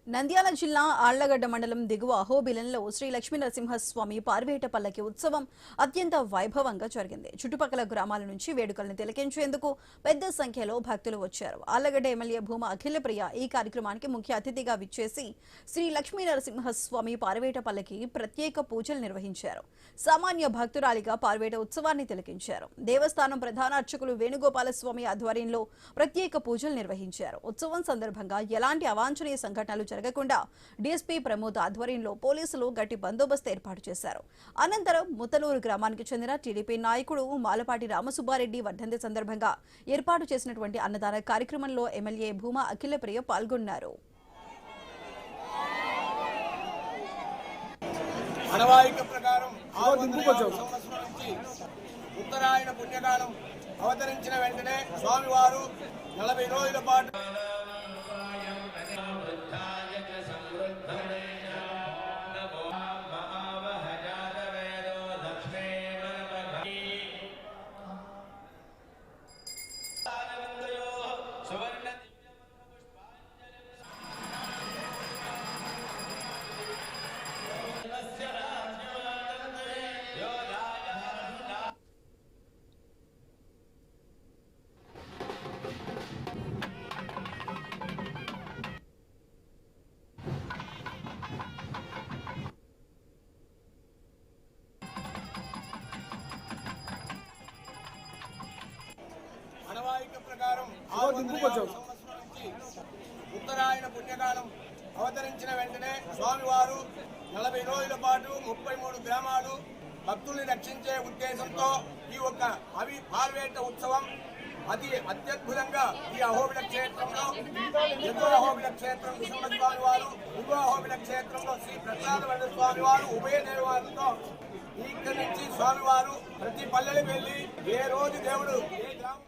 నంద్యాల జిల్లా ఆళ్లగడ్డ మండలం దిగువ అహోబిలంలో శ్రీ లక్ష్మీనరసింహస్వామి పార్వేట పల్లకి ఉత్సవం అత్యంత వైభవంగా జరిగింది. చుట్టుపక్కల గ్రామాల నుంచి వేడుకలను తిలకించేందుకు పెద్ద సంఖ్యలో భక్తులు వచ్చారు. ఆళ్లగడ్డ ఎమ్మెల్యే భూమా అఖిలప్రియ ఈ కార్యక్రమానికి ముఖ్య అతిథిగా విచ్చేసి శ్రీ లక్ష్మీనరసింహస్వామి పార్వేట పల్లకి ప్రత్యేక పూజలు నిర్వహించారు. సామాన్య భక్తురాలిగా పార్వేట ఉత్సవాన్ని తిలకించారు. దేవస్థానం ప్రధాన అర్చకులు వేణుగోపాలస్వామి ఆధ్వర్యంలో ప్రత్యేక పూజలు నిర్వహించారు. ఉత్సవం సందర్భంగా ఎలాంటి అవాంఛనీయ సంఘటనలు జరగకుండా డీఎస్పీ ప్రమోద్ ఆధ్వర్యంలో పోలీసులు గట్టి బందోబస్తు ఏర్పాటు చేశారు. అనంతరం ముతనూరు గ్రామానికి చెందిన టీడీపీ నాయకుడు మాలపాటి రామసుబ్బారెడ్డి వర్ధంతి సందర్భంగా ఏర్పాటు చేసినటువంటి అన్నదాన కార్యక్రమంలో ఎమ్మెల్యే భూమా అఖిలప్రియ పాల్గొన్నారు. ఉత్తరాయణ పుణ్యకాలం అవతరించిన వెంటనే స్వామివారు 40 రోజుల పాటు ప్రకారం ఉత్తరాయణ పుణ్యకాలం అవతరించిన వెంటనే స్వామివారు 40 రోజుల పాటు 33 గ్రామాలు భక్తుల్ని రక్షించే ఉద్దేశంతో ఈ ఒక్క పార్వేట ఉత్సవం అత్యద్భుతంగా ఈ అహోబిల క్షేత్రంలో ఎగువ అహోబిల క్షేత్రం స్వామి వారు, దిగువ అహోబిల క్షేత్రంలో శ్రీ ప్రసాదవరద స్వామి వారు ఉభయ దేవాలతో ఇక్కడి నుంచి స్వామివారు ప్రతి పల్లెలకు వెళ్లి ఏ రోజు దేవుడు ఏ గ్రామం